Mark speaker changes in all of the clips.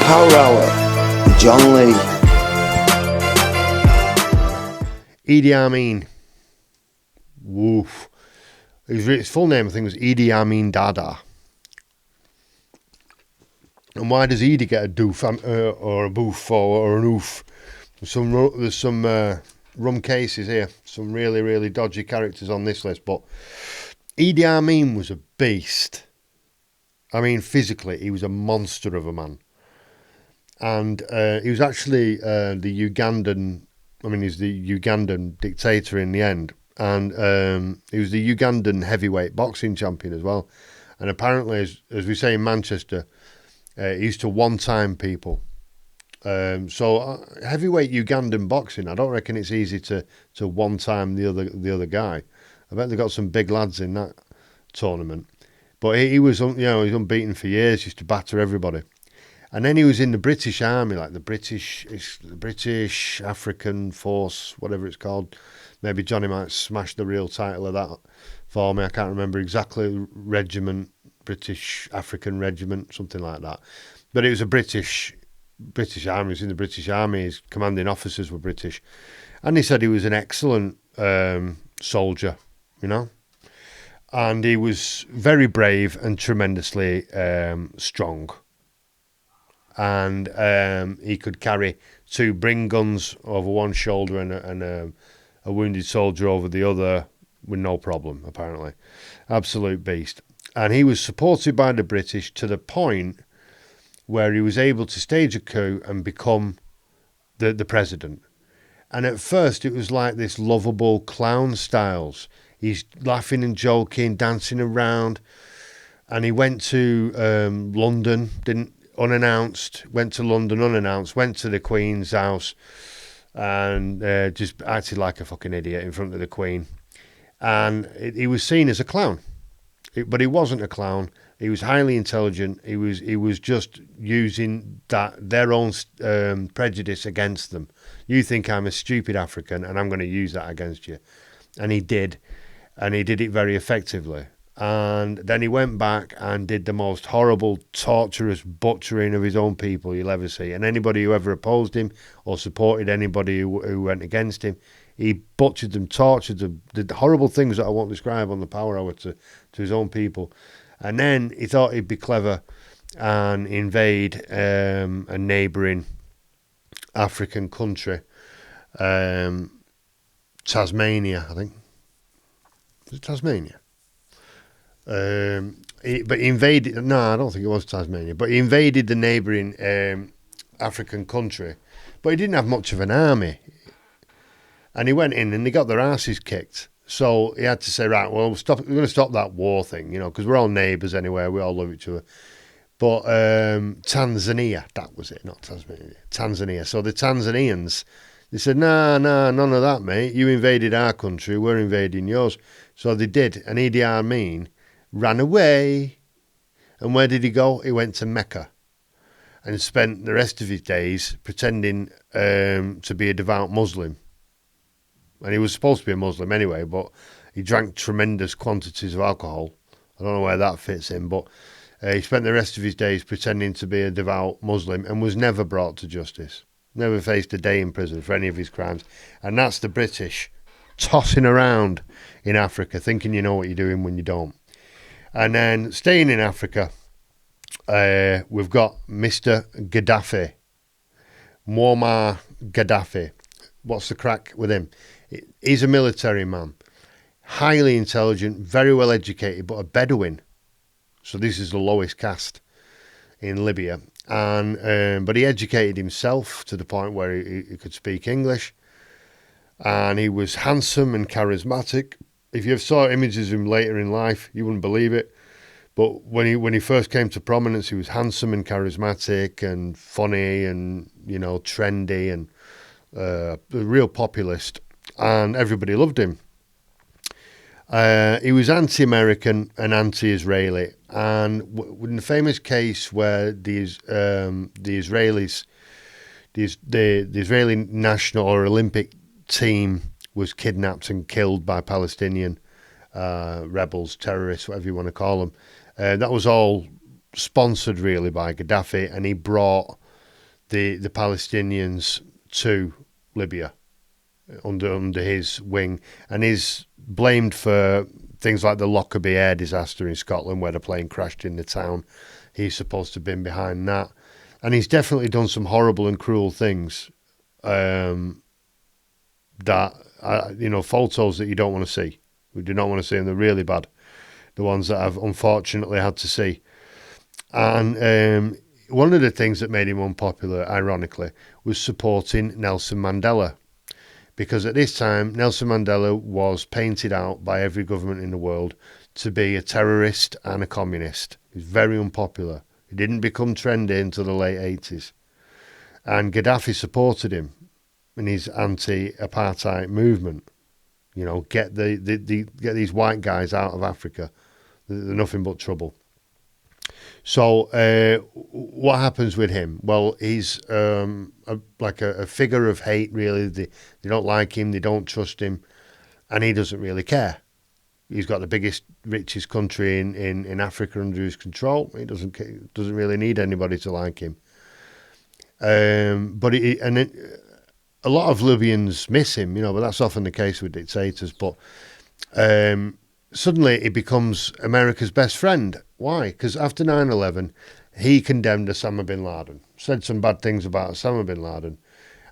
Speaker 1: Power Hour with John Lee.
Speaker 2: Idi Amin. Woof. His full name, I think, was Idi Amin Dada. And why does Idi get a doof or a boof or an oof? There's some rum cases here. Some really, really dodgy characters on this list. But Idi Amin was a beast. I mean, physically, he was a monster of a man. And he was actually the Ugandan... I mean, he's the Ugandan dictator in the end. And he was the Ugandan heavyweight boxing champion as well. And apparently, as we say in Manchester, he used to one-time people. So heavyweight Ugandan boxing, I don't reckon it's easy to one-time the other guy. I bet they got some big lads in that tournament. But he was, he was unbeaten for years. Used to batter everybody. And then he was in the British Army, like the British African Force, whatever it's called. Maybe Johnny might smash the real title of that for me. I can't remember exactly. Regiment, British African Regiment, something like that. But it was a British Army. He was in the British Army. His commanding officers were British. And he said he was an excellent soldier, And he was very brave and tremendously strong. And he could carry 2 Bring guns over one shoulder and a wounded soldier over the other with no problem, apparently. Absolute beast. And he was supported by the British to the point where he was able to stage a coup and become the president. And at first it was like this lovable clown styles. He's laughing and joking, dancing around. And he went to London, unannounced, went to London unannounced, went to the Queen's house and just acted like a fucking idiot in front of the Queen. And he was seen as a clown. But he wasn't a clown. He was highly intelligent. He was just using their own prejudice against them. You think I'm a stupid African and I'm going to use that against you. And he did. And he did it very effectively. And then he went back and did the most horrible, torturous butchering of his own people you'll ever see. And anybody who ever opposed him or supported anybody who went against him, he butchered them, tortured them, did horrible things that I won't describe on the Power Hour to his own people. And then he thought he'd be clever and invade a neighbouring African country, Tasmania, I think. Was it Tasmania? But he invaded... No, I don't think it was Tasmania. But he invaded the neighbouring African country. But he didn't have much of an army. And he went in and they got their asses kicked. So he had to say, right, well, we're going to stop that war thing, because we're all neighbours anyway. We all love each other. But Tanzania, that was it, not Tasmania. Tanzania. So the Tanzanians, they said, nah, none of that, mate. You invaded our country. We're invading yours. So they did. And Idi Amin ran away. And where did he go? He went to Mecca and spent the rest of his days pretending to be a devout Muslim. And he was supposed to be a Muslim anyway, but he drank tremendous quantities of alcohol. I don't know where that fits in, but he spent the rest of his days pretending to be a devout Muslim and was never brought to justice. Never faced a day in prison for any of his crimes. And that's the British tossing around in Africa, thinking you know what you're doing when you don't. And then staying in Africa, we've got Mr. Gaddafi, Moammar Gaddafi. What's the crack with him? He's a military man, highly intelligent, very well educated, but a Bedouin. So this is the lowest caste in Libya. And but he educated himself to the point where he could speak English. And he was handsome and charismatic. If you saw images of him later in life, you wouldn't believe it. But when he first came to prominence, he was handsome and charismatic and funny and, trendy and a real populist. And everybody loved him. He was anti-American and anti-Israeli. And in the famous case where the Israeli national or Olympic team was kidnapped and killed by Palestinian rebels, terrorists, whatever you want to call them, that was all sponsored really by Gaddafi, and he brought the Palestinians to Libya under his wing, and he's blamed for things like the Lockerbie air disaster in Scotland where the plane crashed in the town. He's supposed to have been behind that, and he's definitely done some horrible and cruel things that photos that you don't want to see. We do not want to see them. They're really bad, the ones that I've unfortunately had to see. And one of the things that made him unpopular, ironically, was supporting Nelson Mandela. Because at this time, Nelson Mandela was painted out by every government in the world to be a terrorist and a communist. He was very unpopular. He didn't become trendy until the late 80s. And Gaddafi supported him in his anti-apartheid movement. You know, get get these white guys out of Africa. They're nothing but trouble. So what happens with him? Well, he's like a figure of hate, really. They don't like him, they don't trust him, and he doesn't really care. He's got the biggest, richest country in Africa under his control. He doesn't really need anybody to like him. But a lot of Libyans miss him, but that's often the case with dictators. But suddenly he becomes America's best friend. Why? Because after 9/11, he condemned Osama bin Laden, said some bad things about Osama bin Laden,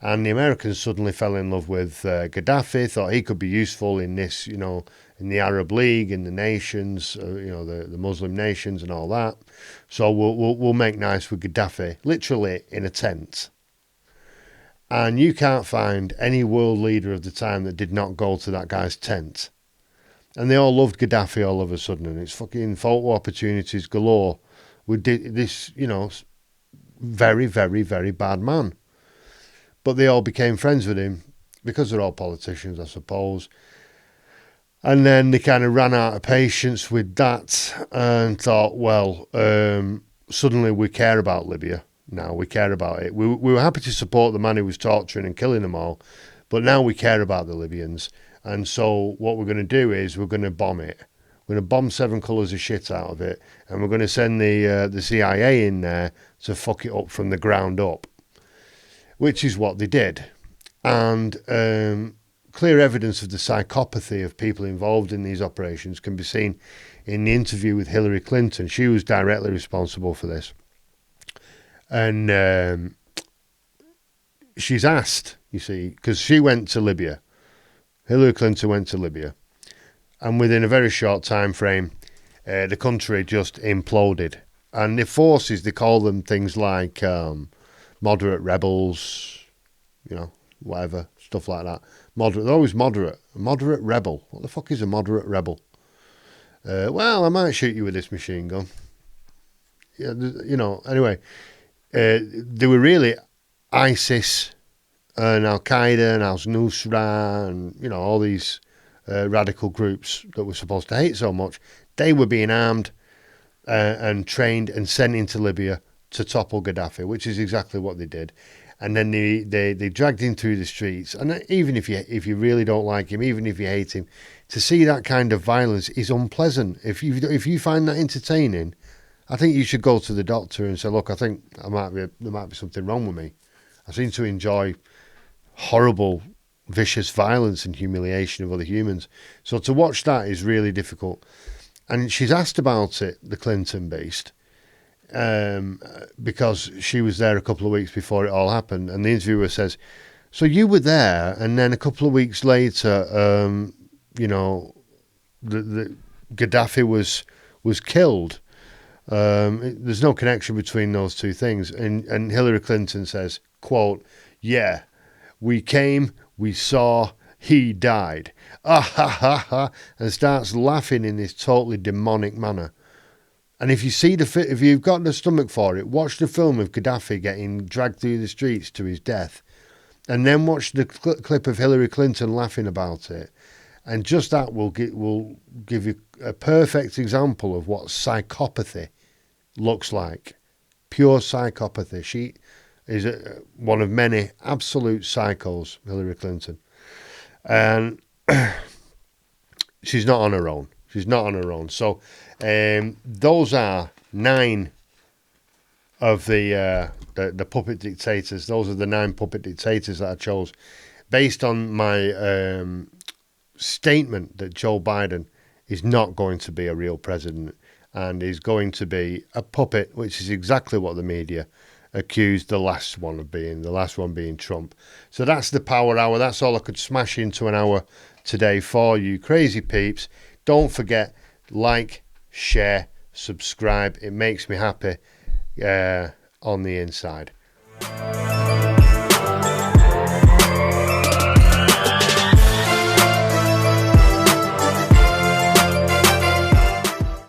Speaker 2: and the Americans suddenly fell in love with Gaddafi, thought he could be useful in this, in the Arab League, in the nations, the Muslim nations and all that. So we'll make nice with Gaddafi, literally in a tent. And you can't find any world leader of the time that did not go to that guy's tent. And they all loved Gaddafi all of a sudden, and it's fucking photo opportunities galore with this, very, very, very bad man. But they all became friends with him because they're all politicians, I suppose. And then they kind of ran out of patience with that and thought, well, suddenly we care about Libya. Now we care about it. We were happy to support the man who was torturing and killing them all, but now we care about the Libyans. And so what we're going to do is we're going to bomb it. We're going to bomb 7 colours of shit out of it, and we're going to send the CIA in there to fuck it up from the ground up, which is what they did. And clear evidence of the psychopathy of people involved in these operations can be seen in the interview with Hillary Clinton. She was directly responsible for this. And she's asked, you see, because she went to Libya. Hillary Clinton went to Libya, and within a very short time frame, the country just imploded. And the forces, they call them things like moderate rebels, whatever, stuff like that. Moderate, they're always moderate. A moderate rebel. What the fuck is a moderate rebel? Well, I might shoot you with this machine gun. Yeah, anyway, they were really ISIS and Al-Qaeda and Al-Nusra and, all these radical groups that were supposed to hate so much. They were being armed and trained and sent into Libya to topple Gaddafi, which is exactly what they did. And then they dragged him through the streets. And even if you really don't like him, even if you hate him, to see that kind of violence is unpleasant. If you find that entertaining, I think you should go to the doctor and say, look, I think there might be something wrong with me. I seem to enjoy horrible, vicious violence and humiliation of other humans. So to watch that is really difficult. And she's asked about it, the Clinton beast, because she was there a couple of weeks before it all happened. And the interviewer says, so you were there, and then a couple of weeks later, the Gaddafi was killed. There's no connection between those two things. And Hillary Clinton says, quote, yeah, we came, we saw, he died. Ah ha ha ha, and starts laughing in this totally demonic manner. And if you've got the stomach for it, watch the film of Gaddafi getting dragged through the streets to his death, and then watch the clip of Hillary Clinton laughing about it. And just that will give you a perfect example of what psychopathy looks like. Pure psychopathy. She is one of many absolute psychos, Hillary Clinton. And she's not on her own. She's not on her own. So those are 9 of the puppet dictators. Those are the 9 puppet dictators that I chose, based on my statement that Joe Biden is not going to be a real president and is going to be a puppet, which is exactly what the media accused the last one of being, the last one being Trump. So that's the Power Hour. That's all I could smash into an hour today for you crazy peeps. Don't forget, like, share, subscribe. It makes me happy on the inside.